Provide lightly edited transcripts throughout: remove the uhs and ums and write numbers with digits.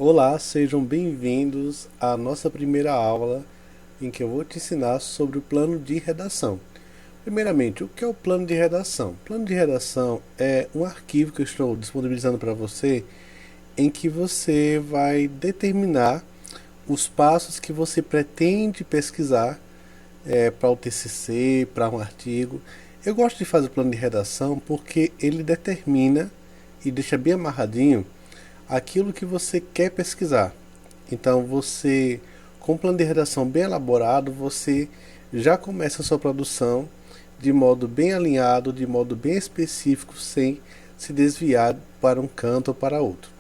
Olá, sejam bem-vindos à nossa primeira aula em que eu vou te ensinar sobre o plano de redação. Primeiramente, o que é o plano de redação? O plano de redação é um arquivo que eu estou disponibilizando para você em que você vai determinar os passos que você pretende pesquisar para o TCC, para um artigo. Eu gosto de fazer o plano de redação porque ele determina e deixa bem amarradinho aquilo que você quer pesquisar. Então você, com um plano de redação bem elaborado, você já começa a sua produção de modo bem alinhado, de modo bem específico, sem se desviar para um canto ou para outro.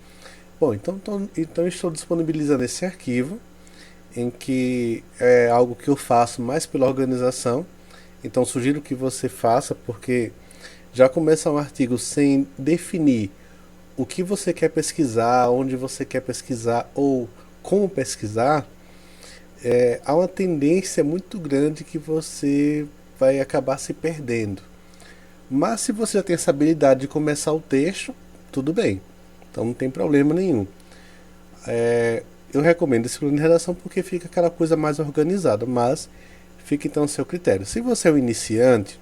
Bom, então estou disponibilizando esse arquivo, em que é algo que eu faço mais pela organização. Então sugiro que você faça, porque já começar um artigo sem definir o que você quer pesquisar, onde você quer pesquisar ou como pesquisar, há uma tendência muito grande que você vai acabar se perdendo. Mas se você já tem essa habilidade de começar o texto, tudo bem. Então não tem problema nenhum. Eu recomendo esse plano de redação porque fica aquela coisa mais organizada, mas fica então ao seu critério. Se você é um iniciante,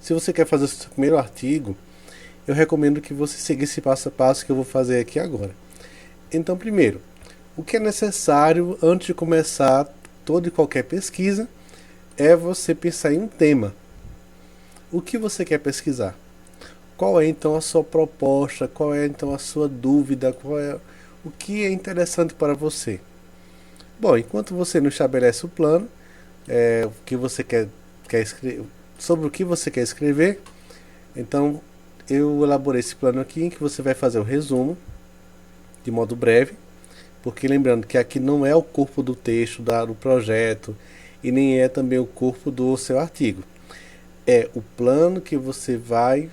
se você quer fazer o seu primeiro artigo, eu recomendo que você siga esse passo a passo que eu vou fazer aqui agora. Então, primeiro, o que é necessário antes de começar toda e qualquer pesquisa é você pensar em um tema. O que você quer pesquisar? Qual é então a sua proposta? Qual é então a sua dúvida? Qual é o que é interessante para você? Bom, enquanto você não estabelece o plano, o que você quer escrever, sobre o que você quer escrever, então eu elaborei esse plano aqui em que você vai fazer o resumo de modo breve, porque lembrando que aqui não é o corpo do texto do projeto e nem é também o corpo do seu artigo. É o plano que você vai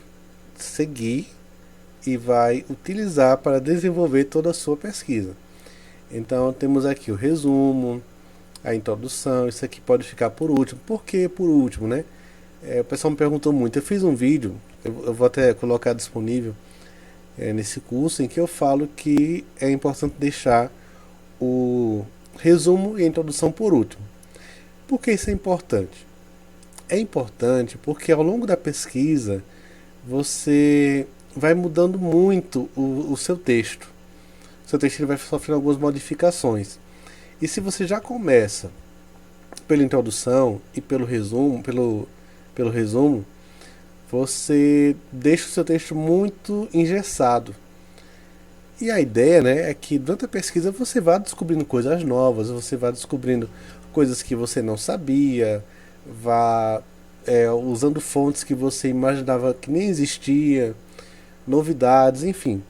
seguir e vai utilizar para desenvolver toda a sua pesquisa. Então temos aqui o resumo, a introdução, isso aqui pode ficar por último. Por que por último, né? O pessoal me perguntou muito. Eu fiz um vídeo, eu vou até colocar disponível nesse curso, em que eu falo que é importante deixar o resumo e a introdução por último. Por que isso é importante? É importante porque ao longo da pesquisa você vai mudando muito o seu texto. O seu texto ele vai sofrendo algumas modificações. E se você já começa pela introdução e pelo resumo, você deixa o seu texto muito engessado. E a ideia, né, é que durante a pesquisa você vá descobrindo coisas novas, você vá descobrindo coisas que você não sabia, vá usando fontes que você imaginava que nem existia, novidades, enfim.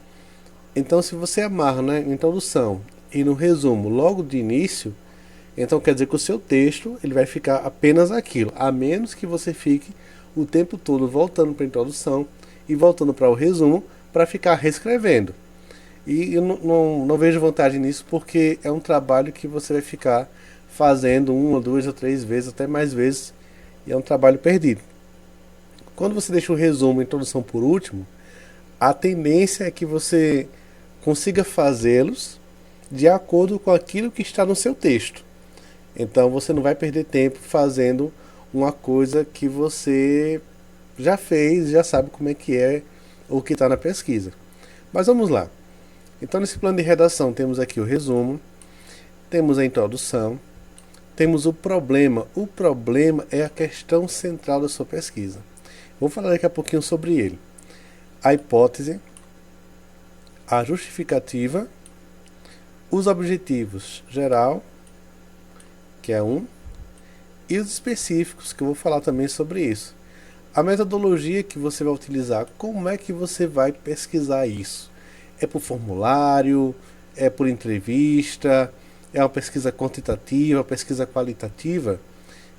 Então, se você amarra na introdução e no resumo logo de início, então quer dizer que o seu texto ele vai ficar apenas aquilo, a menos que você fique o tempo todo voltando para a introdução e voltando para o resumo para ficar reescrevendo. E eu não vejo vantagem nisso porque é um trabalho que você vai ficar fazendo uma, duas ou três vezes, até mais vezes, e é um trabalho perdido. Quando você deixa o resumo e a introdução por último, a tendência é que você consiga fazê-los de acordo com aquilo que está no seu texto. Então você não vai perder tempo fazendo uma coisa que você já fez, já sabe como é o que está na pesquisa. Mas vamos lá. Então nesse plano de redação temos aqui o resumo, temos a introdução, temos o problema. O problema é a questão central da sua pesquisa. Vou falar daqui a pouquinho sobre ele. A hipótese, a justificativa, os objetivos geral, que é um, e os específicos, que eu vou falar também sobre isso. A metodologia que você vai utilizar, como é que você vai pesquisar isso? É por formulário, é por entrevista, é uma pesquisa quantitativa, uma pesquisa qualitativa?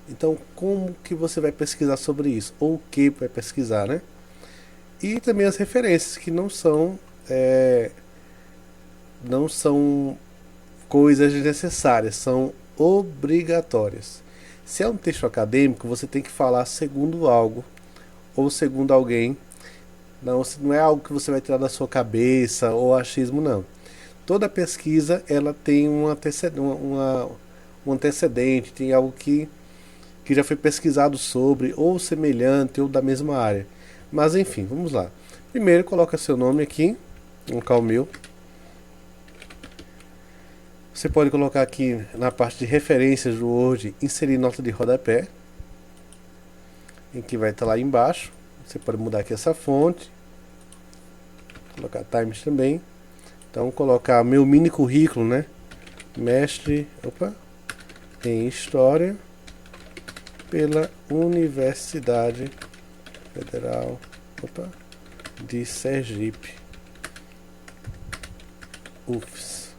Então, como que você vai pesquisar sobre isso? Ou o que vai pesquisar, né? E também as referências, que não são coisas necessárias, são obrigatórias. Se é um texto acadêmico, você tem que falar segundo algo ou segundo alguém. Não é algo que você vai tirar da sua cabeça ou achismo, não. Toda pesquisa ela tem um antecedente, tem algo que já foi pesquisado sobre, ou semelhante, ou da mesma área. Mas enfim, vamos lá. Primeiro coloca seu nome aqui, vou colocar o meu. Você pode colocar aqui na parte de referências do Word, inserir nota de rodapé, em que vai estar lá embaixo. Você pode mudar aqui essa fonte, colocar Times também. Então colocar meu mini currículo, né? Mestre, em História pela Universidade Federal, de Sergipe. UFS.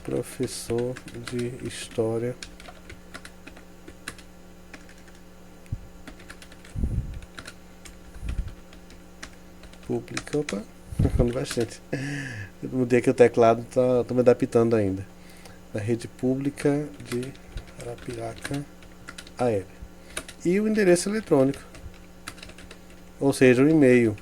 Professor de História Pública. Ficando bastante. Eu mudei aqui o teclado, tô me adaptando ainda. Da Rede Pública de Arapiraca Aérea. E o endereço eletrônico. Ou seja, o e-mail.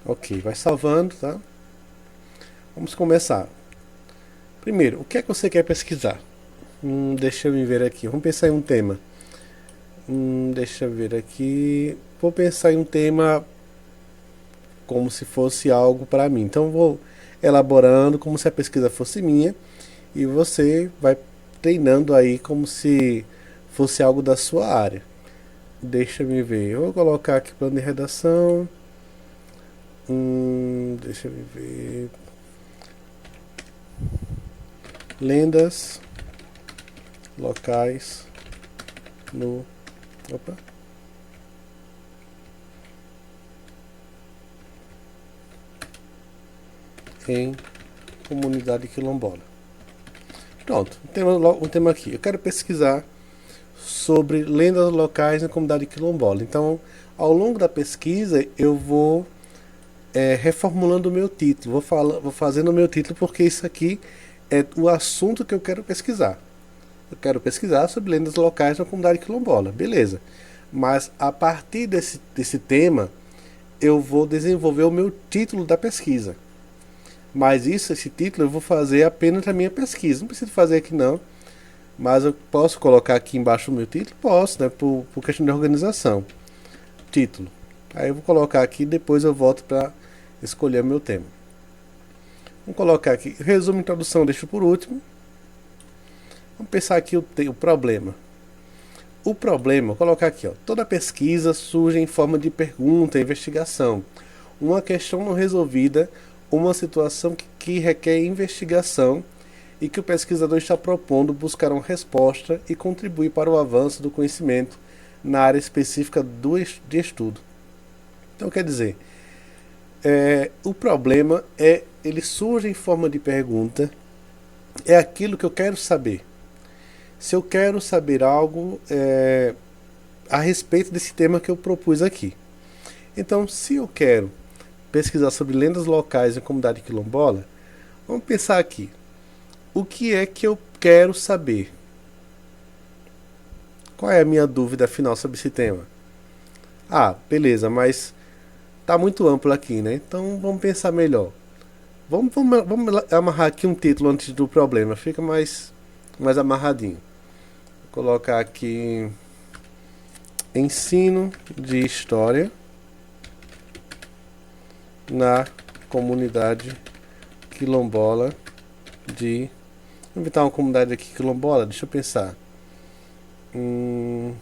Ok, vai salvando, tá? Vamos começar. Primeiro, o que é que você quer pesquisar? Deixa eu ver aqui. Vamos pensar em um tema. Deixa eu ver aqui. Vou pensar em um tema como se fosse algo para mim. Então vou elaborando como se a pesquisa fosse minha e você vai treinando aí como se fosse algo da sua área. Deixa eu ver. Eu vou colocar aqui plano de redação. Deixa eu ver. Lendas locais no em comunidade quilombola. Pronto, um tema aqui. Eu quero pesquisar sobre lendas locais na comunidade quilombola. Então, ao longo da pesquisa, eu vou reformulando o meu título. Vou fazendo o meu título porque isso aqui é o assunto que eu quero pesquisar. Eu quero pesquisar sobre lendas locais na comunidade quilombola. Beleza. Mas a partir desse tema, eu vou desenvolver o meu título da pesquisa. Mas esse título eu vou fazer apenas na minha pesquisa. Não preciso fazer aqui não. Mas eu posso colocar aqui embaixo o meu título? Posso, né? Por questão de organização. Título. Aí eu vou colocar aqui e depois eu volto para escolher o meu tema. Vamos colocar aqui. Resumo e introdução, deixo por último. Vamos pensar aqui o problema. O problema, vou colocar aqui, ó. Toda pesquisa surge em forma de pergunta, investigação. Uma questão não resolvida, uma situação que requer investigação e que o pesquisador está propondo buscar uma resposta e contribuir para o avanço do conhecimento na área específica de estudo. Então, quer dizer, o problema ele surge em forma de pergunta, é aquilo que eu quero saber. Se eu quero saber algo a respeito desse tema que eu propus aqui. Então, se eu quero pesquisar sobre lendas locais em comunidade quilombola, vamos pensar aqui. O que é que eu quero saber? Qual é a minha dúvida final sobre esse tema? Ah, beleza, mas tá muito amplo aqui, né? Então vamos pensar melhor. Vamos amarrar aqui um título antes do problema, fica mais amarradinho. Vou colocar aqui Ensino de História na comunidade quilombola de... Vou inventar uma comunidade aqui quilombola, deixa eu pensar. Deixa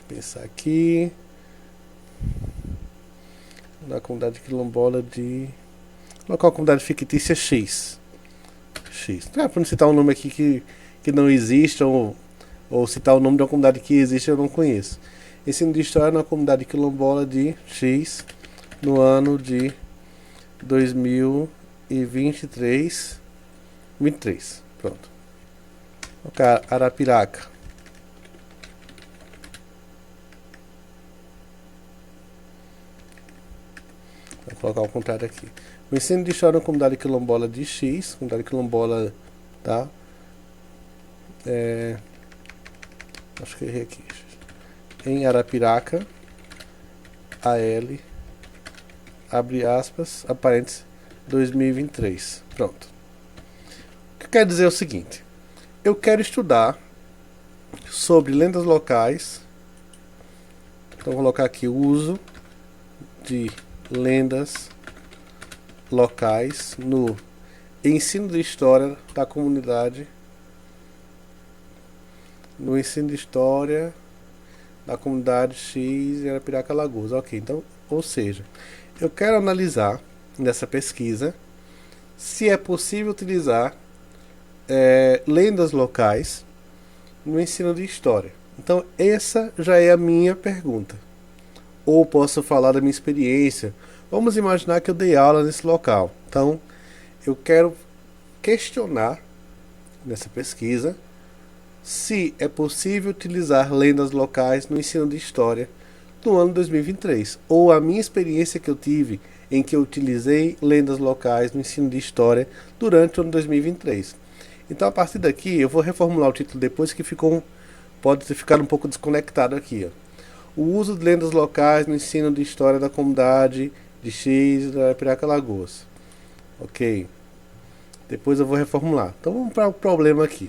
eu pensar aqui. Na comunidade quilombola de... Vou colocar uma comunidade fictícia X. Para não citar um nome aqui que não existe, ou citar o nome de uma comunidade que existe eu não conheço. Ensino de História na comunidade quilombola de X no ano de 2023. Pronto. Vou colocar Arapiraca. Vou colocar o contrário aqui. O ensino de história na comunidade quilombola de X, comunidade quilombola, tá? Acho que eu errei aqui. Em Arapiraca, AL, abre aspas, parênteses, 2023. Pronto. O que quer dizer é o seguinte: eu quero estudar sobre lendas locais. Então vou colocar aqui o uso de lendas locais no ensino de história da comunidade, no ensino de história da comunidade X em Arapiraca, Alagoas. Ok, então, ou seja, eu quero analisar nessa pesquisa se é possível utilizar lendas locais no ensino de história. Então, essa já é a minha pergunta. Ou posso falar da minha experiência. Vamos imaginar que eu dei aula nesse local. Então, eu quero questionar nessa pesquisa se é possível utilizar lendas locais no ensino de história no ano 2023, ou a minha experiência que eu tive em que eu utilizei lendas locais no ensino de história durante o ano 2023. Então, a partir daqui, eu vou reformular o título depois, que pode ter ficado um pouco desconectado aqui. O uso de lendas locais no ensino de história da comunidade de X da Piraca Lagoas. Ok. Depois eu vou reformular. Então vamos para o problema aqui.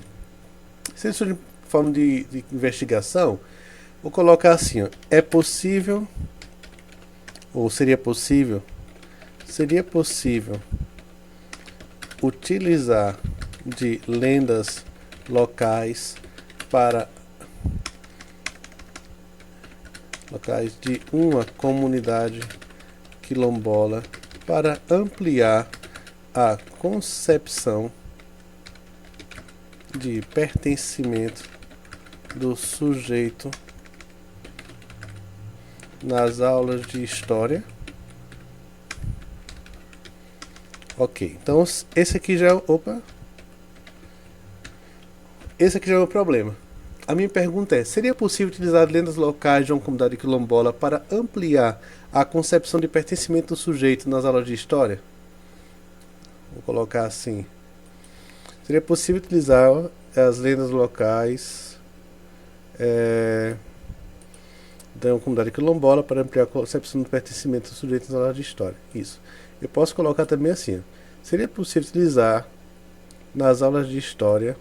Se isso de forma de investigação, vou colocar assim: ó, é possível, ou seria possível utilizar de lendas locais de uma comunidade quilombola para ampliar a concepção de pertencimento do sujeito nas aulas de história. Ok, então esse aqui já é o problema. A minha pergunta é: seria possível utilizar lendas locais de uma comunidade quilombola para ampliar a concepção de pertencimento do sujeito nas aulas de história? Vou colocar assim: seria possível utilizar as lendas locais da comunidade quilombola para ampliar a concepção do pertencimento do sujeito nas aulas de história. Isso. Eu posso colocar também assim: seria possível utilizar nas aulas de história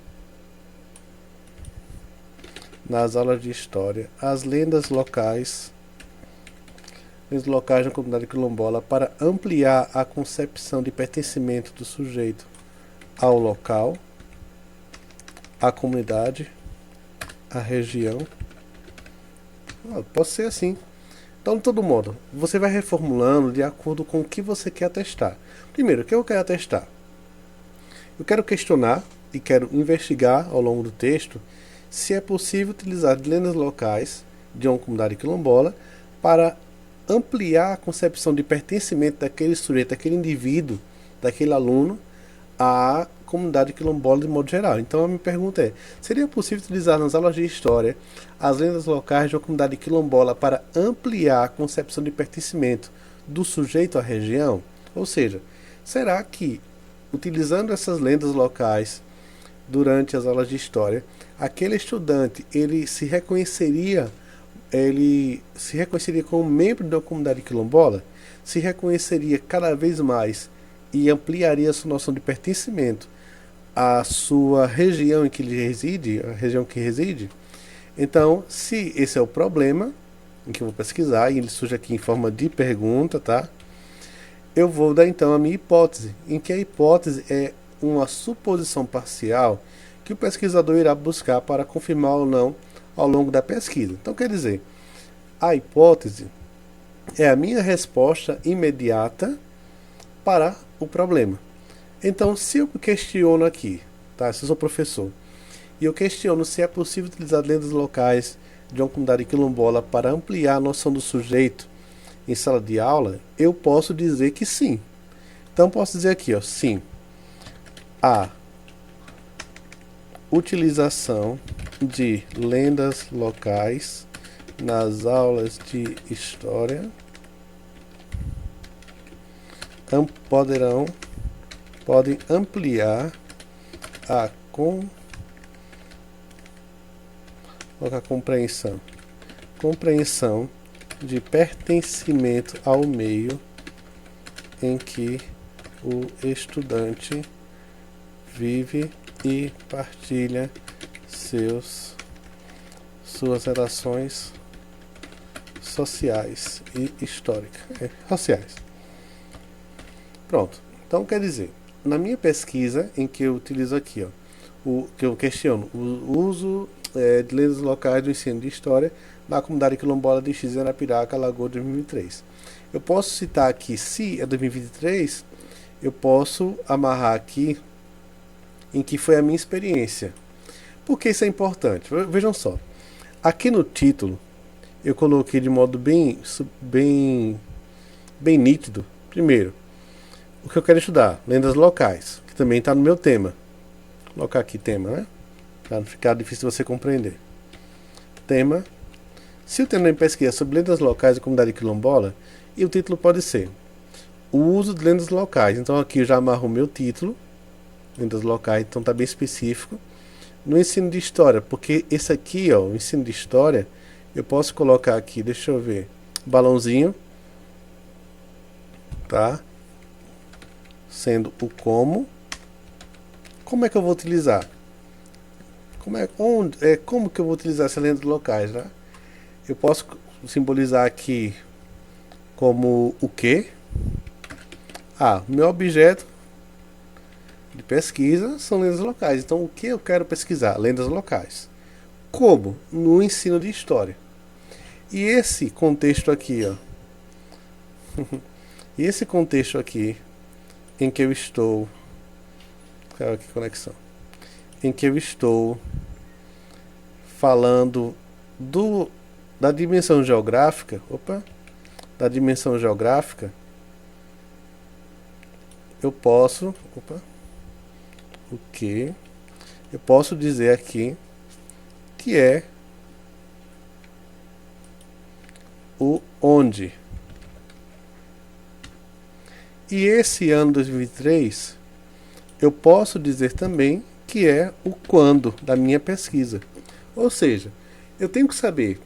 as lendas locais da comunidade quilombola para ampliar a concepção de pertencimento do sujeito ao local, à comunidade, à região. Pode ser assim. Então, de todo modo, você vai reformulando de acordo com o que você quer atestar. Primeiro, o que eu quero atestar? Eu quero questionar e quero investigar ao longo do texto se é possível utilizar lendas locais de uma comunidade quilombola para ampliar a concepção de pertencimento daquele sujeito, daquele indivíduo, daquele aluno à comunidade quilombola de modo geral. Então a minha pergunta é: seria possível utilizar nas aulas de história as lendas locais de uma comunidade quilombola para ampliar a concepção de pertencimento do sujeito à região? Ou seja, será que utilizando essas lendas locais durante as aulas de história, aquele estudante ele se reconheceria como membro da comunidade quilombola? Se reconheceria cada vez mais e ampliaria a sua noção de pertencimento à sua região em que ele reside, a região que reside? Então, se esse é o problema em que eu vou pesquisar, e ele surge aqui em forma de pergunta, tá? Eu vou dar então a minha hipótese, em que a hipótese é uma suposição parcial que o pesquisador irá buscar para confirmar ou não ao longo da pesquisa. Então, quer dizer, a hipótese é a minha resposta imediata para o problema. Então, se eu questiono aqui, tá? Se eu sou professor e eu questiono se é possível utilizar lendas locais de uma comunidade quilombola para ampliar a noção do sujeito em sala de aula, eu posso dizer que sim. Então, posso dizer aqui, ó, sim, a utilização de lendas locais nas aulas de história podem ampliar a colocar compreensão. Compreensão de pertencimento ao meio em que o estudante vive e partilha suas relações sociais e históricas. Sociais. Pronto. Então quer dizer, na minha pesquisa em que eu utilizo aqui, o que eu questiono, o uso de lendas locais do ensino de história na comunidade quilombola de X Arapiraca, Alagoas 2023. Eu posso citar aqui, se é 2023, eu posso amarrar aqui em que foi a minha experiência. Por que isso é importante? Vejam só. Aqui no título, eu coloquei de modo bem nítido. Primeiro, o que eu quero estudar, lendas locais, que também está no meu tema. Vou colocar aqui tema, né? Para não ficar difícil de você compreender. Tema. Se o tema é pesquisa sobre lendas locais da comunidade quilombola, e o título pode ser o uso de lendas locais. Então aqui eu já amarro o meu título, lendas locais, então está bem específico. No ensino de história, porque esse aqui, ó, o ensino de história, eu posso colocar aqui, deixa eu ver, balãozinho, tá? Sendo o como. Como é que eu vou utilizar? Como que eu vou utilizar essas lendas locais, né? Eu posso simbolizar aqui como o que? Meu objeto de pesquisa são lendas locais. Então, o que eu quero pesquisar? Lendas locais. Como? No ensino de história. E esse contexto aqui, ó. E esse contexto aqui, em que eu estou... Cara, que conexão. Em que eu estou falando da dimensão geográfica. Da dimensão geográfica. Eu posso... o que eu posso dizer aqui que é o onde. E esse ano 2023 eu posso dizer também que é o quando da minha pesquisa. Ou seja, eu tenho que saber,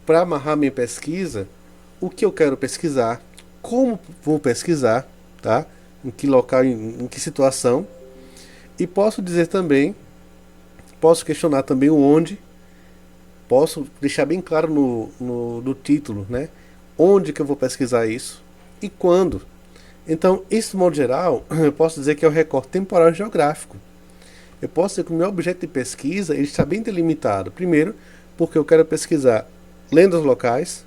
para amarrar minha pesquisa, o que eu quero pesquisar, como vou pesquisar, tá? Em que local, em que situação. E posso dizer também, posso questionar também o onde, posso deixar bem claro no título, né? Onde que eu vou pesquisar isso e quando. Então, isso de modo geral, eu posso dizer que é o recorte temporal e geográfico. Eu posso dizer que o meu objeto de pesquisa ele está bem delimitado. Primeiro, porque eu quero pesquisar lendas locais,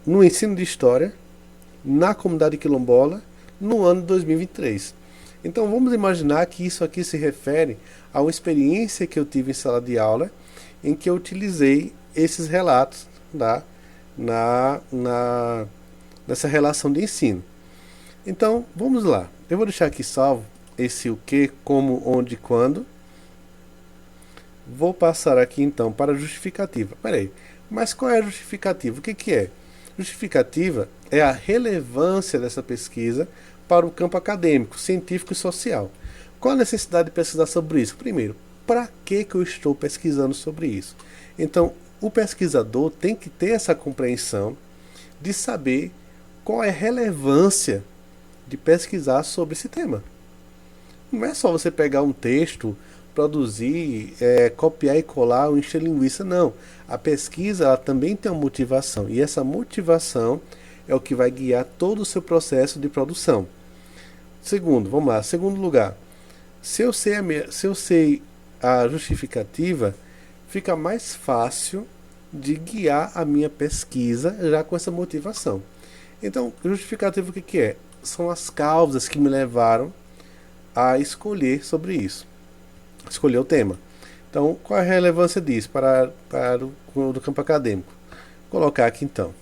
no ensino de história, na comunidade quilombola, no ano de 2023. Então vamos imaginar que isso aqui se refere a uma experiência que eu tive em sala de aula, em que eu utilizei esses relatos nessa relação de ensino. Então vamos lá. Eu vou deixar aqui salvo esse o que, como, onde, quando. Vou passar aqui então para a justificativa. Peraí, mas qual é a justificativa? O que é? Justificativa é a relevância dessa pesquisa para o campo acadêmico, científico e social. Qual a necessidade de pesquisar sobre isso? Primeiro, para que eu estou pesquisando sobre isso? Então, o pesquisador tem que ter essa compreensão de saber qual é a relevância de pesquisar sobre esse tema. Não é só você pegar um texto, produzir, copiar e colar ou encher linguiça, não. A pesquisa ela também tem uma motivação, e essa motivação é o que vai guiar todo o seu processo de produção. Segundo lugar, se eu sei a justificativa, fica mais fácil de guiar a minha pesquisa já com essa motivação. Então, justificativa o que é? São as causas que me levaram a escolher sobre isso, escolher o tema. Então, qual é a relevância disso para o campo acadêmico? Vou colocar aqui então.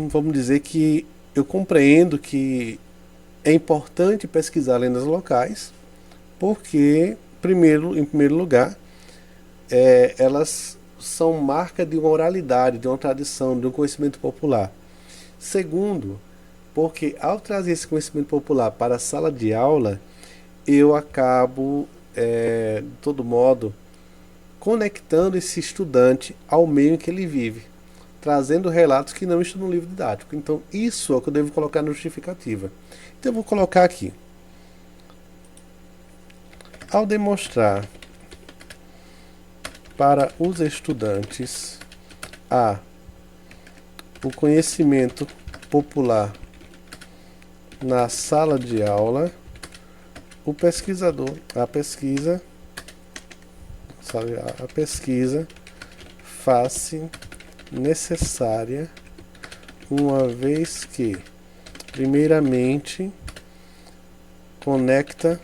Vamos dizer que eu compreendo que é importante pesquisar lendas locais, porque, em primeiro lugar, elas são marca de uma oralidade, de uma tradição, de um conhecimento popular. Segundo, porque ao trazer esse conhecimento popular para a sala de aula, eu acabo, de todo modo, conectando esse estudante ao meio em que ele vive, trazendo relatos que não estão no livro didático. Então, isso é o que eu devo colocar na justificativa. Então, eu vou colocar aqui. Ao demonstrar para os estudantes o conhecimento popular na sala de aula, o pesquisador, a pesquisa faz-se necessária, uma vez que, primeiramente, conecta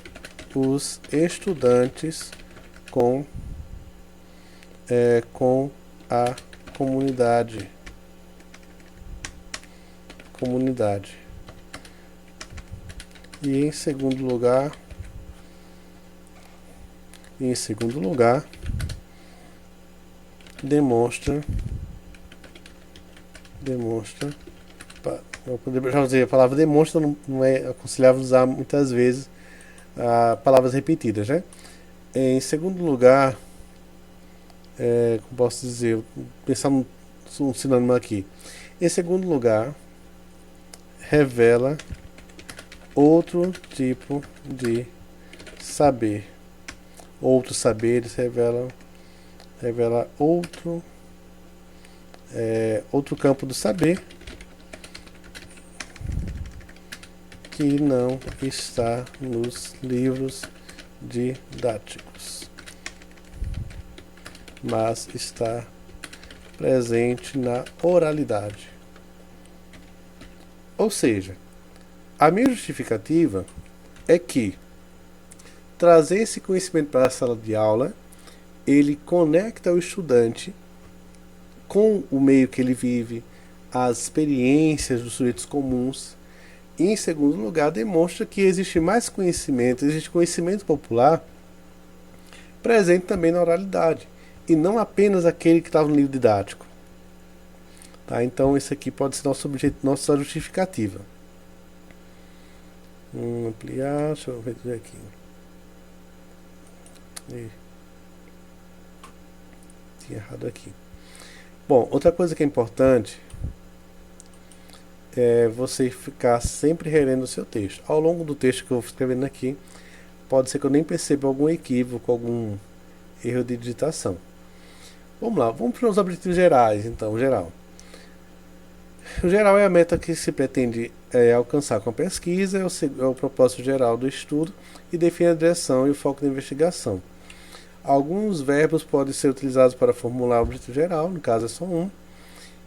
os estudantes com a comunidade. E em segundo lugar, demonstra, já usei a palavra demonstra, não é aconselhável usar muitas vezes palavras repetidas, né? Em segundo lugar, como posso dizer, pensar num sinônimo aqui. Em segundo lugar, revela outro tipo de saber. Outros saberes revela outro campo do saber que não está nos livros didáticos, mas está presente na oralidade. Ou seja, a minha justificativa é que trazer esse conhecimento para a sala de aula, ele conecta o estudante com o meio que ele vive, as experiências dos sujeitos comuns. E, em segundo lugar, demonstra que existe mais conhecimento, existe conhecimento popular presente também na oralidade, e não apenas aquele que estava no livro didático. Tá? Então, esse aqui pode ser nossa justificativa. Ampliar, deixa eu ver aqui. Tinha errado aqui. Bom, outra coisa que é importante é você ficar sempre relendo o seu texto. Ao longo do texto que eu vou escrevendo aqui, pode ser que eu nem perceba algum equívoco, algum erro de digitação. Vamos lá, vamos para os objetivos gerais, então, geral. O geral é a meta que se pretende alcançar com a pesquisa, é o propósito geral do estudo e define a direção e o foco da investigação. Alguns verbos podem ser utilizados para formular o objetivo geral, no caso é só um.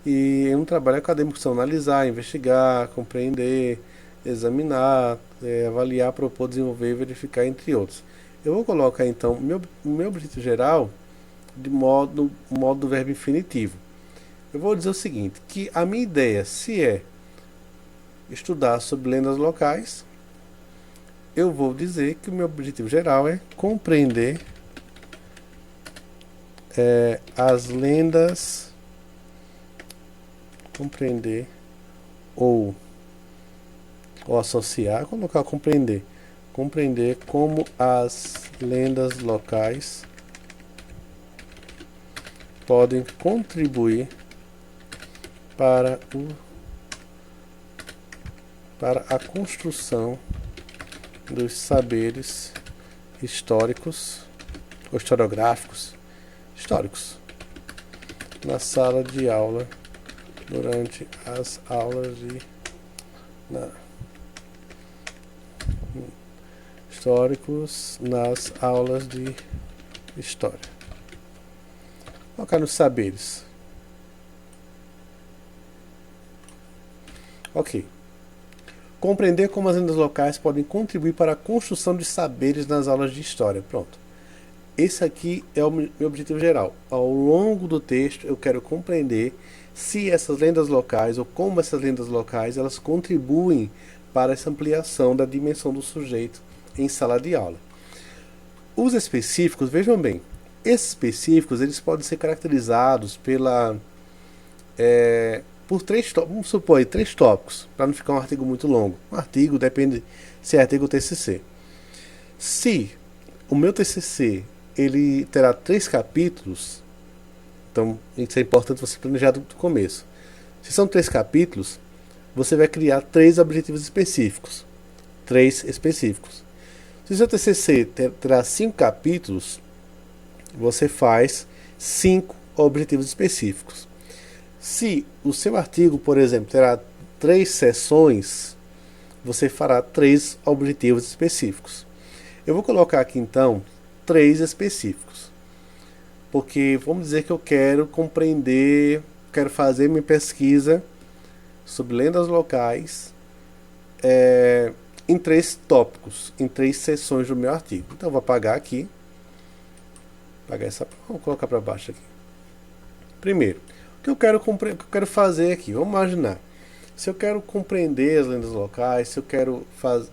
E em um trabalho acadêmico são analisar, investigar, compreender, examinar, avaliar, propor, desenvolver e verificar, entre outros. Eu vou colocar então o meu objetivo geral de modo do verbo infinitivo. Eu vou dizer o seguinte, que a minha ideia, se é estudar sobre lendas locais, eu vou dizer que o meu objetivo geral é compreender as lendas, compreender ou associar, colocar compreender como as lendas locais podem contribuir para a construção dos saberes históricos ou historiográficos históricos na sala de aula durante as aulas históricos nas aulas de história. Vou colocar nos saberes. Ok. Compreender como as lendas locais podem contribuir para a construção de saberes nas aulas de história. Pronto. Esse aqui é o meu objetivo geral. Ao longo do texto eu quero compreender se essas lendas locais ou como essas lendas locais elas contribuem para essa ampliação da dimensão do sujeito em sala de aula. Os específicos, vejam bem, esses específicos eles podem ser caracterizados por três tópicos, vamos supor aí, 3 tópicos, para não ficar um artigo muito longo. Um artigo depende se é artigo ou TCC. Se o meu TCC ele terá 3 capítulos, então isso é importante você planejar do começo. Se são 3 capítulos, você vai criar 3 objetivos específicos. 3 específicos. Se o seu TCC terá 5 capítulos, você faz 5 objetivos específicos. Se o seu artigo, por exemplo, terá 3 seções, você fará 3 objetivos específicos. Eu vou colocar aqui então 3 específicos, porque vamos dizer que eu quero compreender, quero fazer minha pesquisa sobre lendas locais em 3 tópicos, em 3 seções do meu artigo. Então eu vou apagar aqui, vou colocar para baixo aqui. Primeiro, o que eu quero fazer aqui? Vamos imaginar. Se eu quero compreender as lendas locais, se eu quero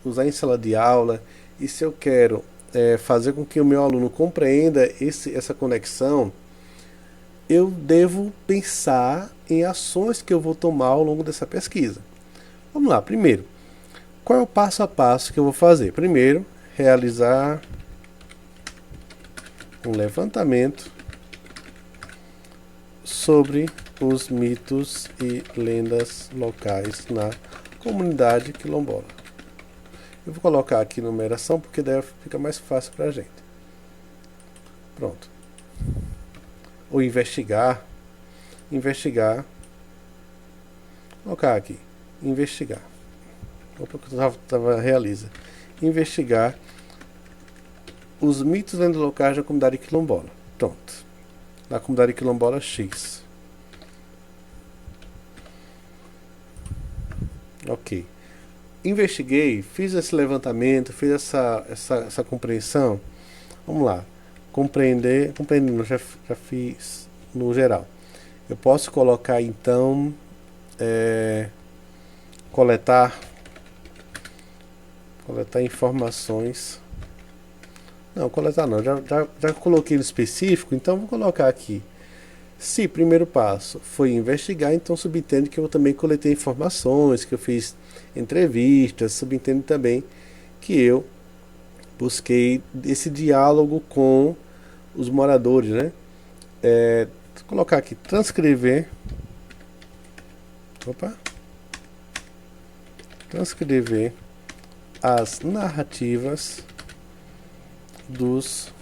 usar em sala de aula, e se eu quero fazer com que o meu aluno compreenda essa conexão, eu devo pensar em ações que eu vou tomar ao longo dessa pesquisa. Vamos lá, primeiro, qual é o passo a passo que eu vou fazer? Primeiro, realizar um levantamento sobre os mitos e lendas locais na comunidade quilombola. Eu vou colocar aqui numeração porque daí fica mais fácil para a gente. Pronto. Ou investigar. Vou colocar aqui. Investigar. Opa, que eu estava realiza. Investigar os mitos e lendas locais da comunidade quilombola. Pronto. Na comunidade quilombola X. Ok. Investiguei, fiz esse levantamento, fiz essa compreensão. Vamos lá. Compreendendo, já fiz no geral. Eu posso colocar então coletar informações. Não, coletar não, já coloquei no específico, então vou colocar aqui. Se primeiro passo foi investigar, então subentende que eu também coletei informações, que eu fiz entrevistas, subentende também que eu busquei esse diálogo com os moradores, né? Vou colocar aqui, transcrever as narrativas dos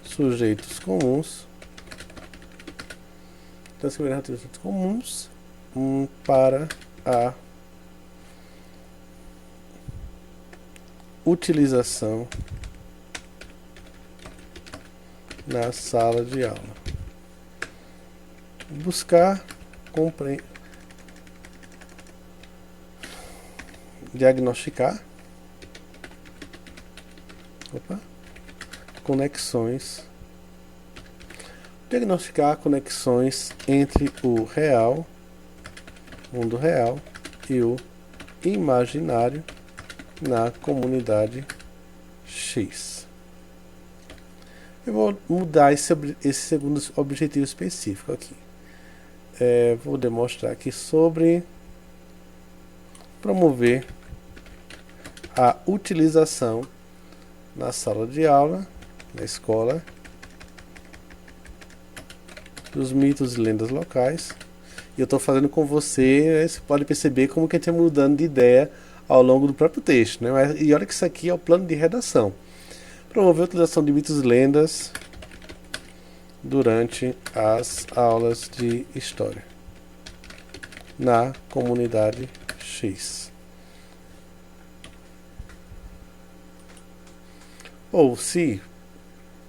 sujeitos comuns, para a utilização na sala de aula. Buscar, diagnosticar conexões. Diagnosticar conexões entre o real, mundo real, e o imaginário na comunidade X. Eu vou mudar esse segundo objetivo específico aqui. Vou demonstrar aqui sobre promover a utilização na sala de aula, na escola, dos mitos e lendas locais. E eu estou fazendo com você, você pode perceber como que a gente está mudando de ideia ao longo do próprio texto, né? E olha que isso aqui é o plano de redação. Promover a utilização de mitos e lendas durante as aulas de história na comunidade X. Ou se,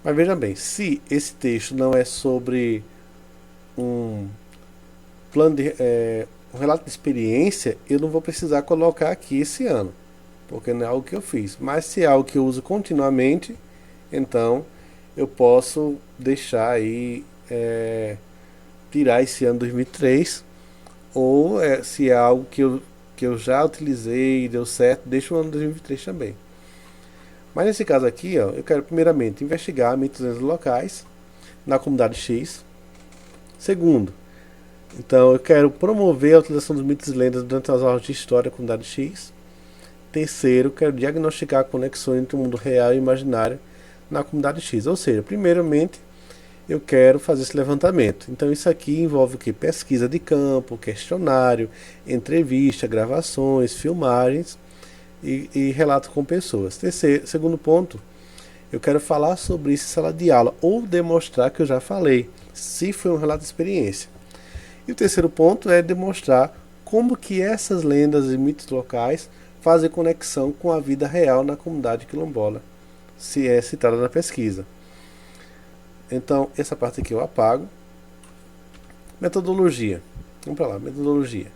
mas veja bem, se esse texto não é sobre um plano um relato de experiência, eu não vou precisar colocar aqui esse ano, porque não é algo que eu fiz. Mas se é algo que eu uso continuamente, então eu posso deixar aí, tirar esse ano 2003, ou se é algo que eu já utilizei e deu certo, deixa o ano 2023 também. Mas nesse caso aqui, ó, eu quero primeiramente investigar mitos e lendas locais na comunidade X. Segundo, então eu quero promover a utilização dos mitos e lendas durante as aulas de história da comunidade X. Terceiro, quero diagnosticar conexões entre o mundo real e imaginário na comunidade X. Ou seja, primeiramente eu quero fazer esse levantamento. Então isso aqui envolve o que? Pesquisa de campo, questionário, entrevista, gravações, filmagens e relato com pessoas. Segundo ponto, eu quero falar sobre isso em sala de aula ou demonstrar que eu já falei, se foi um relato de experiência. E o terceiro ponto é demonstrar como que essas lendas e mitos locais fazem conexão com a vida real na comunidade quilombola, se é citada na pesquisa. Então, essa parte aqui eu apago. Metodologia. Vamos para lá, metodologia.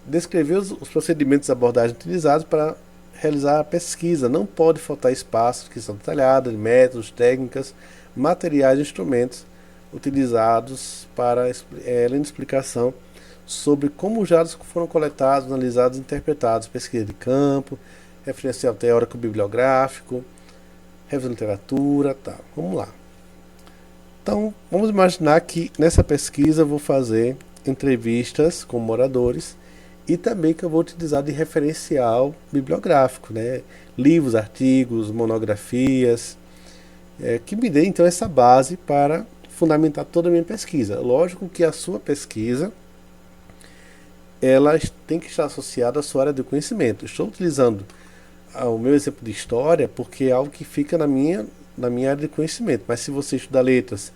Descrever os procedimentos de abordagem utilizados para realizar a pesquisa. Não pode faltar espaços que são detalhados, métodos, técnicas, materiais e instrumentos utilizados para além de explicação sobre como os dados foram coletados, analisados e interpretados, pesquisa de campo, referencial teórico bibliográfico, revisão de literatura, tal. Vamos lá. Então, vamos imaginar que nessa pesquisa eu vou fazer entrevistas com moradores e também que eu vou utilizar de referencial bibliográfico, né? Livros, artigos, monografias, que me dê então essa base para fundamentar toda a minha pesquisa. Lógico que a sua pesquisa ela tem que estar associada à sua área de conhecimento. Estou utilizando o meu exemplo de história porque é algo que fica na minha área de conhecimento. Mas se você estudar letras,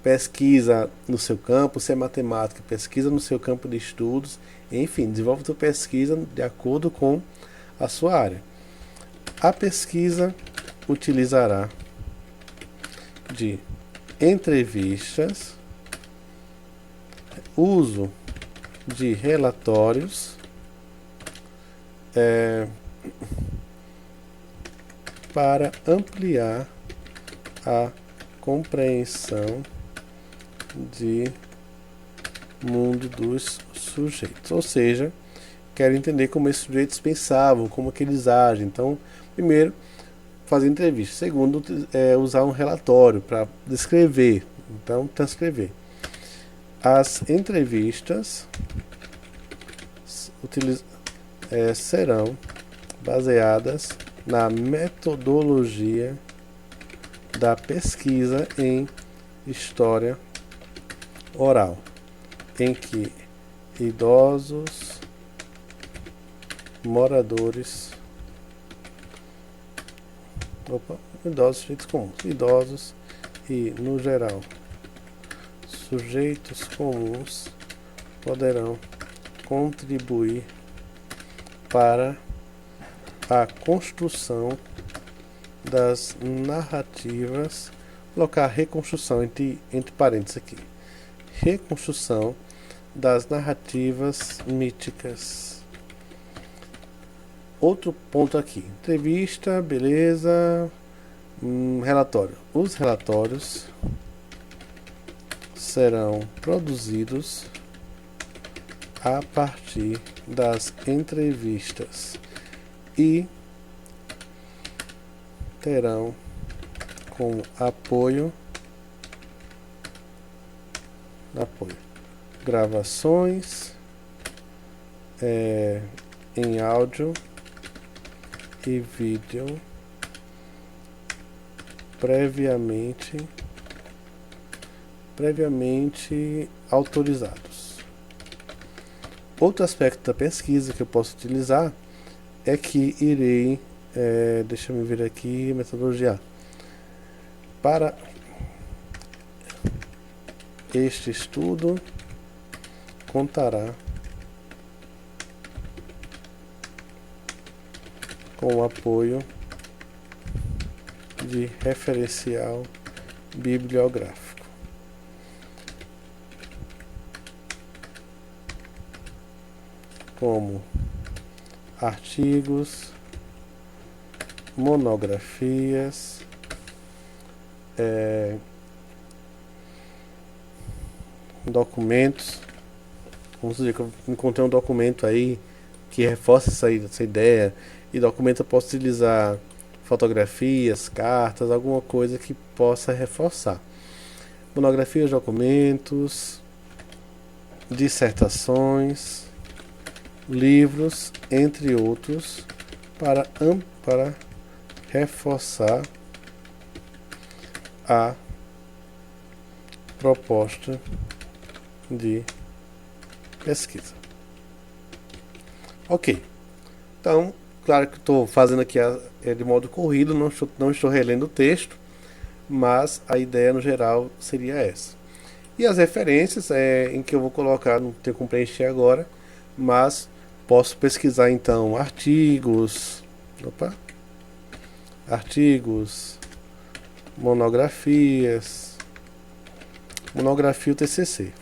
pesquisa no seu campo, se é matemática, pesquisa no seu campo de estudos, enfim, desenvolve a sua pesquisa de acordo com a sua área. A pesquisa utilizará de entrevistas, uso de relatórios, para ampliar a compreensão de mundo dos sujeitos. Ou seja, quero entender como esses sujeitos pensavam, como que eles agem. Então, primeiro, fazer entrevista. Segundo, usar um relatório para descrever, então transcrever. As entrevistas serão baseadas na metodologia da pesquisa em história oral, em que idosos, moradores, sujeitos comuns, idosos e, no geral, sujeitos comuns poderão contribuir para a construção das narrativas, colocar reconstrução entre parênteses aqui, reconstrução das narrativas míticas. Outro ponto aqui, entrevista, beleza, relatório. Os relatórios serão produzidos a partir das entrevistas e terão como apoio gravações em áudio e vídeo previamente autorizados. Outro aspecto da pesquisa que eu posso utilizar é que irei, deixa eu ver aqui, metodologia. Para este estudo contará com o apoio de referencial bibliográfico. Como artigos, monografias, documentos. Vamos dizer que eu encontrei um documento aí que reforça essa ideia, e documento eu posso utilizar fotografias, cartas, alguma coisa que possa reforçar. Monografias, documentos, dissertações, livros, entre outros, para reforçar a proposta de pesquisa. Ok. Então, claro que estou fazendo aqui de modo corrido, não estou relendo o texto, mas a ideia no geral seria essa. E as referências em que eu vou colocar, não tenho como preencher agora, mas posso pesquisar então artigos, monografias, monografia e o TCC.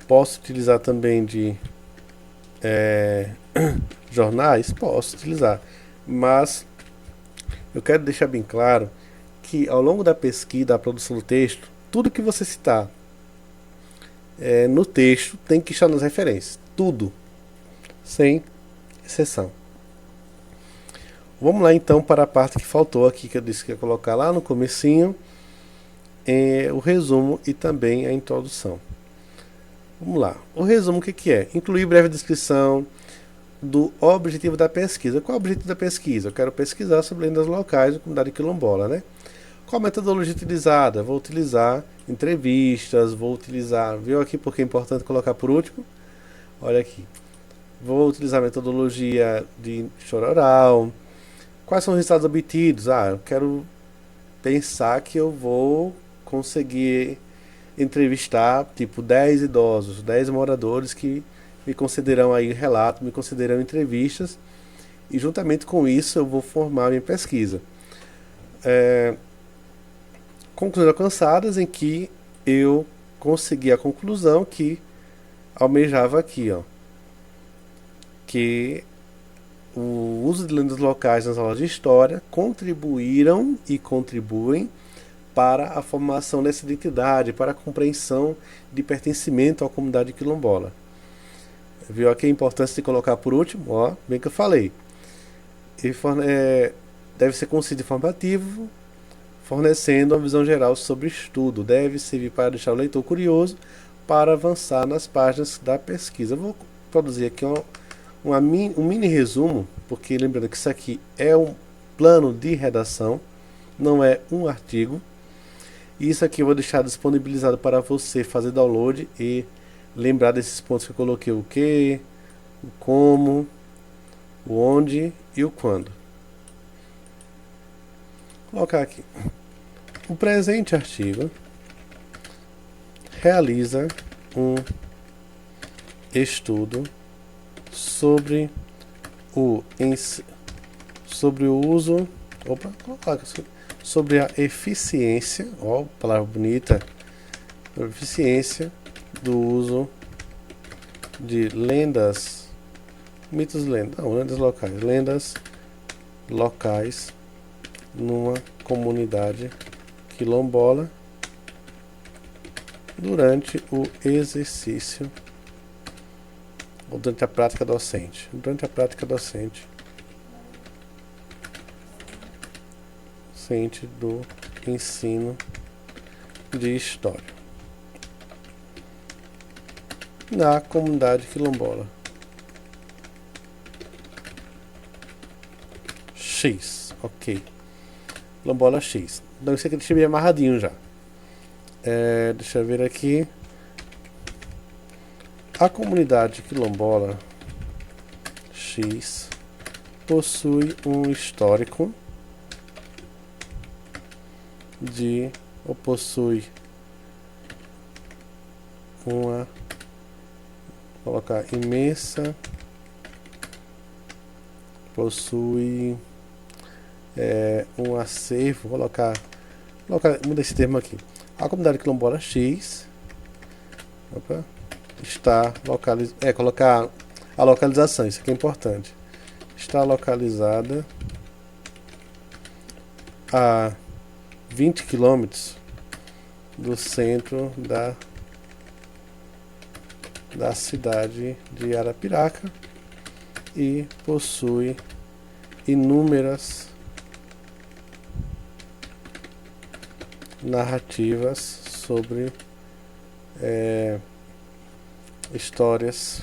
Posso utilizar também de jornais? Posso utilizar, mas eu quero deixar bem claro que ao longo da pesquisa, da produção do texto, tudo que você citar no texto tem que estar nas referências. Tudo. Sem exceção. Vamos lá então para a parte que faltou aqui, que eu disse que ia colocar lá no comecinho, o resumo e também a introdução. Vamos lá. O resumo o que é? Incluir breve descrição do objetivo da pesquisa. Qual é o objetivo da pesquisa? Eu quero pesquisar sobre lendas locais da comunidade quilombola, né? Qual a metodologia utilizada? Vou utilizar entrevistas, viu aqui porque é importante colocar por último? Olha aqui. Vou utilizar a metodologia de história oral. Quais são os resultados obtidos? Eu quero pensar que eu vou conseguir entrevistar tipo 10 idosos, 10 moradores que me concederão aí relato, me concederão entrevistas, e juntamente com isso eu vou formar minha pesquisa. Conclusões alcançadas em que eu consegui a conclusão que almejava aqui, que o uso de lendas locais nas aulas de história contribuíram e contribuem para a formação dessa identidade, para a compreensão de pertencimento à comunidade quilombola. Viu aqui a importância de colocar por último? Bem que eu falei. Deve ser conceito informativo, fornecendo uma visão geral sobre o estudo. Deve servir para deixar o leitor curioso para avançar nas páginas da pesquisa. Eu vou produzir aqui um mini resumo, porque lembrando que isso aqui é um plano de redação, não é um artigo. E isso aqui eu vou deixar disponibilizado para você fazer download e lembrar desses pontos que eu coloquei: o que, o como, o onde e o quando. Vou colocar aqui. O presente artigo realiza um estudo sobre o uso, sobre a eficiência, palavra bonita, eficiência do uso de lendas locais numa comunidade quilombola durante o exercício ou durante a prática docente. Do ensino de história na comunidade quilombola X, ok. Quilombola X. Então isso aqui deixa bem amarradinho já. Deixa eu ver aqui. A comunidade quilombola X possui um histórico possui uma, colocar imensa, possui um acervo, muda esse termo aqui. A comunidade quilombola X está localizada, colocar a localização, isso aqui é importante. Está localizada a 20 quilômetros do centro da cidade de Arapiraca e possui inúmeras narrativas sobre histórias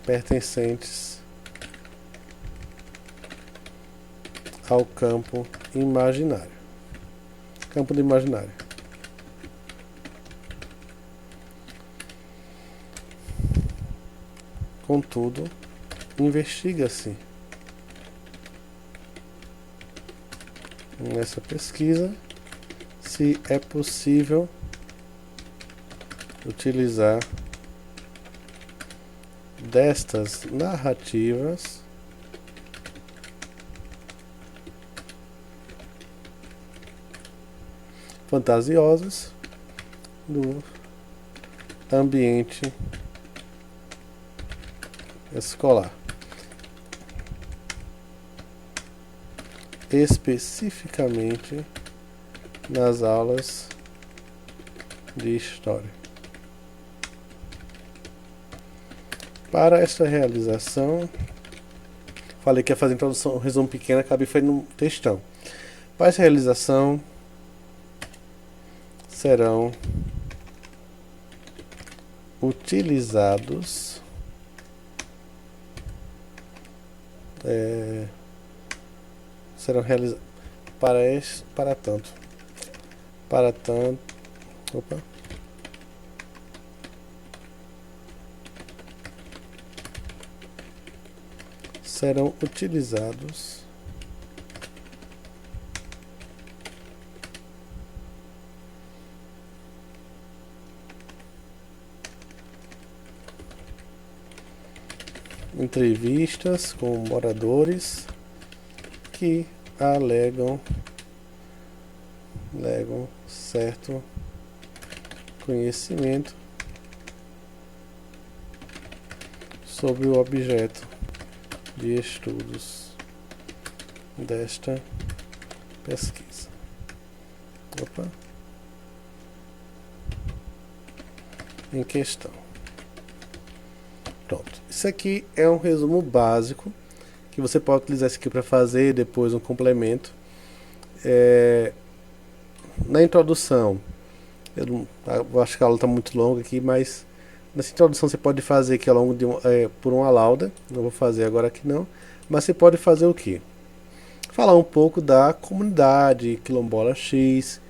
pertencentes ao campo imaginário. Campo do imaginário. Contudo, investiga-se nessa pesquisa se é possível utilizar destas narrativas fantasiosas do ambiente escolar, especificamente nas aulas de história. Para esta realização, falei que ia fazer introdução, um resumo pequeno, acabei fazendo um textão. Para essa realização, serão utilizados serão realizados para tanto serão utilizados entrevistas com moradores que alegam certo conhecimento sobre o objeto de estudos desta pesquisa. Em questão. Pronto. Isso aqui é um resumo básico que você pode utilizar isso aqui para fazer depois um complemento. Na introdução, eu acho que a aula está muito longa aqui, mas nessa introdução você pode fazer aqui ao longo de por uma lauda. Não vou fazer agora aqui não, mas você pode fazer o quê? Falar um pouco da comunidade quilombola X,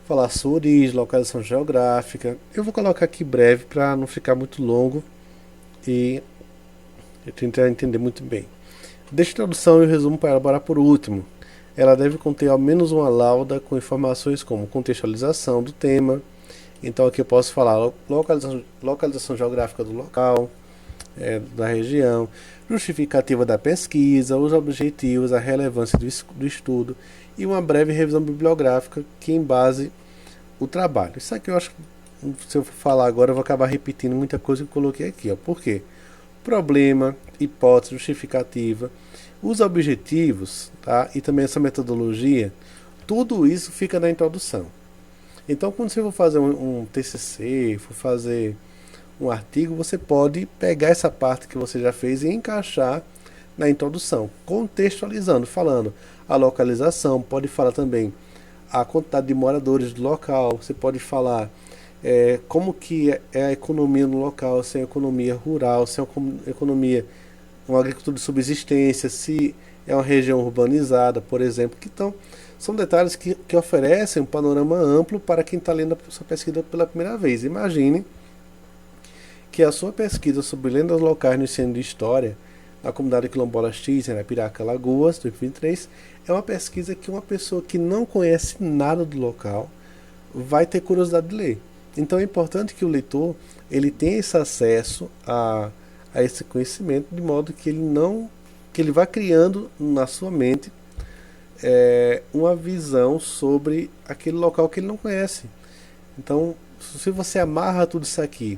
falar sua origem, localização geográfica. Eu vou colocar aqui breve para não ficar muito longo e eu tentar entender muito bem. Deixa a introdução e o resumo para elaborar por último. Ela deve conter ao menos uma lauda com informações como contextualização do tema. Então aqui eu posso falar localização geográfica do local, da região, justificativa da pesquisa, os objetivos, a relevância do estudo e uma breve revisão bibliográfica que embase o trabalho. Isso aqui eu acho que, se eu for falar agora, eu vou acabar repetindo muita coisa que eu coloquei aqui. Por quê? Problema, hipótese, justificativa, os objetivos, tá? E também essa metodologia, tudo isso fica na introdução. Então, quando você for fazer um TCC, for fazer um artigo, você pode pegar essa parte que você já fez e encaixar na introdução, contextualizando, falando a localização, pode falar também a quantidade de moradores do local, você pode falar como que é a economia no local, se é uma economia rural, se é uma economia, uma agricultura de subsistência, se é uma região urbanizada, por exemplo. Então, são detalhes que oferecem um panorama amplo para quem está lendo a sua pesquisa pela primeira vez. Imagine que a sua pesquisa sobre lendas locais no ensino de história na comunidade quilombola X, em Arapiraca, Alagoas, 2023, é uma pesquisa que uma pessoa que não conhece nada do local vai ter curiosidade de ler. Então é importante que o leitor ele tenha esse acesso a esse conhecimento, de modo que ele vá criando na sua mente uma visão sobre aquele local que ele não conhece. Então, se você amarra tudo isso aqui,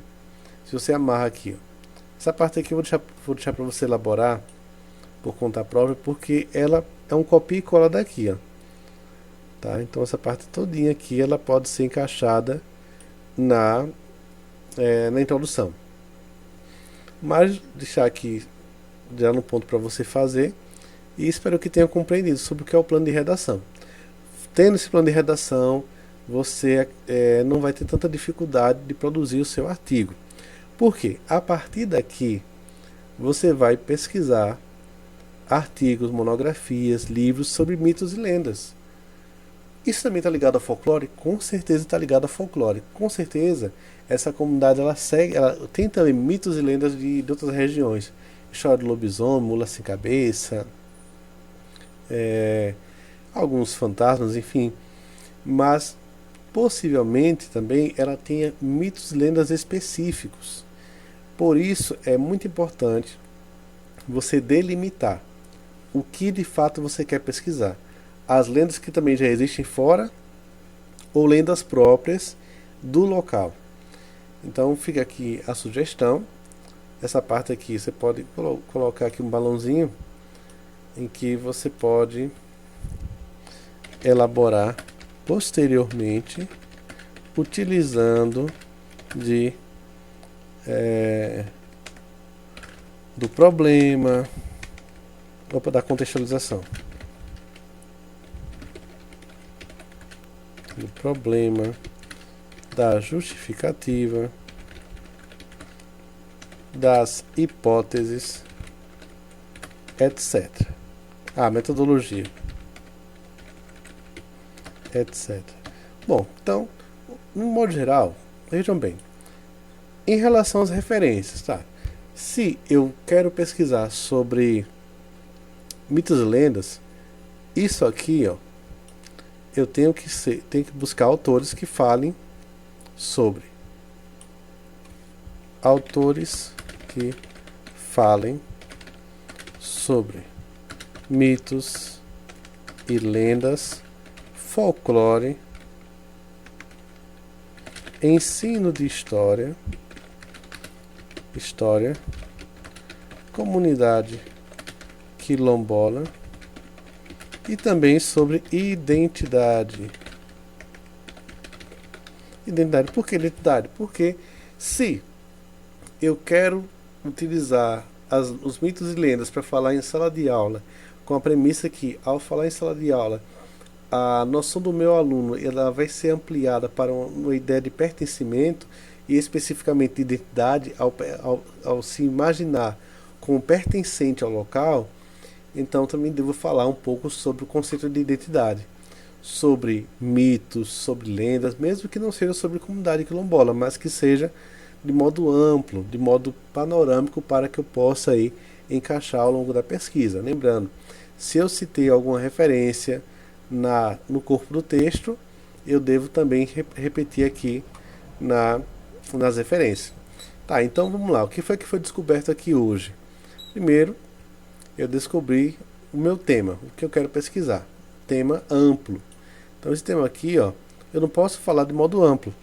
se você amarra aqui, essa parte aqui eu vou deixar para você elaborar por conta própria, porque ela é um copia e cola daqui, ó. Tá? Então essa parte todinha aqui ela pode ser encaixada na introdução. Mas deixar aqui já no ponto para você fazer, e espero que tenha compreendido sobre o que é o plano de redação. Tendo esse plano de redação, você não vai ter tanta dificuldade de produzir o seu artigo. Por quê? A partir daqui, você vai pesquisar artigos, monografias, livros sobre mitos e lendas. Isso também está ligado ao folclore? Com certeza está ligado ao folclore. Com certeza essa comunidade ela segue, ela tem também mitos e lendas de outras regiões. História do lobisomem, mula sem cabeça, alguns fantasmas, enfim. Mas possivelmente também ela tenha mitos e lendas específicos. Por isso é muito importante você delimitar o que de fato você quer pesquisar. As lendas que também já existem fora ou lendas próprias do local. Então fica aqui a sugestão. Essa parte aqui você pode colocar aqui um balãozinho em que você pode elaborar posteriormente utilizando do problema da contextualização. Do problema, da justificativa, das hipóteses, etc. Metodologia, etc. Bom, então, no modo geral, vejam bem, em relação às referências, tá? Se eu quero pesquisar sobre mitos e lendas, isso aqui, ó, eu tenho que buscar autores que falem sobre. Autores que falem sobre mitos e lendas, folclore, ensino de história, comunidade quilombola e também sobre identidade. Identidade. Por que identidade? Porque se eu quero utilizar os mitos e lendas para falar em sala de aula, com a premissa que, ao falar em sala de aula, a noção do meu aluno ela vai ser ampliada para uma ideia de pertencimento e especificamente de identidade, ao se imaginar como pertencente ao local, então também devo falar um pouco sobre o conceito de identidade, sobre mitos, sobre lendas, mesmo que não seja sobre comunidade quilombola, mas que seja de modo amplo, de modo panorâmico, para que eu possa aí encaixar ao longo da pesquisa. Lembrando, se eu citei alguma referência no corpo do texto, eu devo também repetir aqui nas referências. Tá, então vamos lá. O que foi descoberto aqui hoje? Primeiro, eu descobri o meu tema, o que eu quero pesquisar. Tema amplo. Então esse tema aqui, ó, eu não posso falar de modo amplo.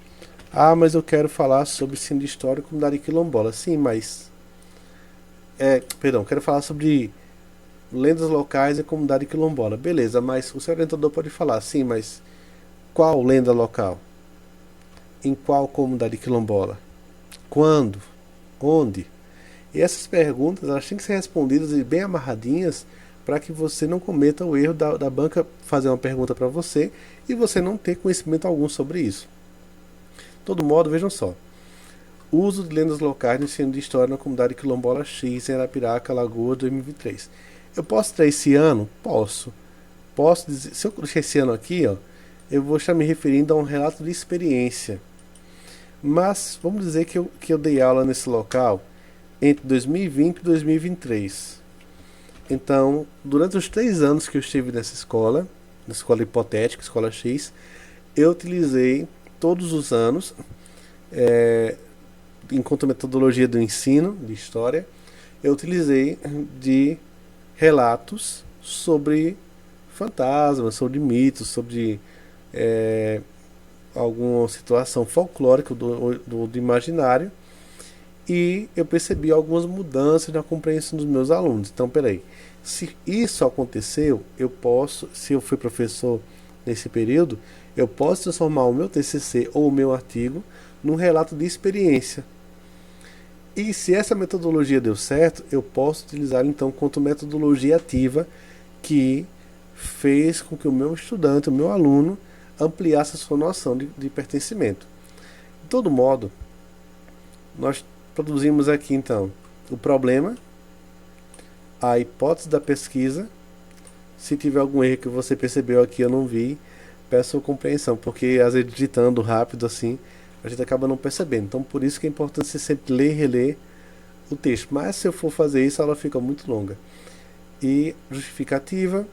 Mas eu quero falar sobre ensino de história e comunidade quilombola. Sim, mas... quero falar sobre lendas locais e comunidade quilombola. Beleza, mas o seu orientador pode falar, sim, mas qual lenda local? Em qual comunidade quilombola? Quando? Onde? E essas perguntas elas têm que ser respondidas e bem amarradinhas para que você não cometa o erro da banca fazer uma pergunta para você e você não ter conhecimento algum sobre isso. De todo modo, vejam só. Uso de lendas locais no ensino de história na comunidade quilombola X em Arapiraca, Alagoas, 2023. Eu posso ter esse ano? Posso. Posso dizer, se eu deixar esse ano aqui, ó, eu vou estar me referindo a um relato de experiência. Mas vamos dizer que eu dei aula nesse local entre 2020 e 2023. Então, durante os 3 anos que eu estive nessa escola, na escola hipotética, escola X, eu utilizei todos os anos, enquanto metodologia do ensino de história, eu utilizei de relatos sobre fantasmas, sobre mitos, sobre alguma situação folclórica do imaginário, e eu percebi algumas mudanças na compreensão dos meus alunos. Então, peraí, se isso aconteceu, se eu fui professor nesse período, eu posso transformar o meu TCC ou o meu artigo num relato de experiência. E se essa metodologia deu certo, eu posso utilizar então quanto metodologia ativa que fez com que o meu estudante, o meu aluno, ampliasse a sua noção de pertencimento. De todo modo, nós produzimos aqui então o problema, a hipótese da pesquisa. Se tiver algum erro que você percebeu aqui eu não vi, peço compreensão, porque às vezes digitando rápido assim, a gente acaba não percebendo. Então por isso que é importante você sempre ler e reler o texto. Mas se eu for fazer isso, ela fica muito longa. E justificativa.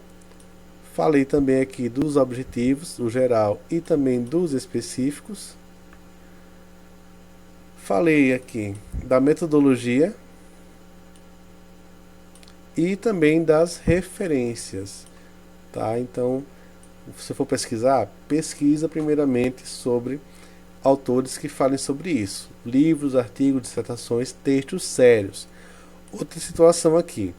Falei também aqui dos objetivos, do geral e também dos específicos. Falei aqui da metodologia e também das referências, tá? Então, se for pesquisar, pesquisa primeiramente sobre autores que falem sobre isso. Livros, artigos, dissertações, textos sérios. Outra situação aqui.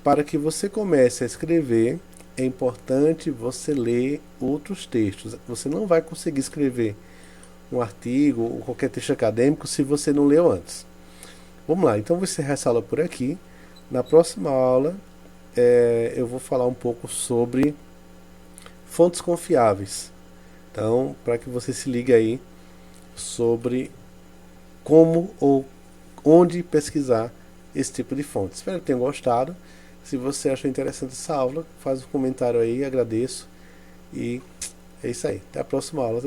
Para que você comece a escrever, é importante você ler outros textos. Você não vai conseguir escrever um artigo ou qualquer texto acadêmico se você não leu antes. Vamos lá, então vou encerrar essa aula por aqui. Na próxima aula, eu vou falar um pouco sobre fontes confiáveis. Então, para que você se ligue aí sobre como ou onde pesquisar esse tipo de fonte. Espero que tenham gostado. Se você achou interessante essa aula, faz um comentário aí, agradeço. E é isso aí. Até a próxima aula.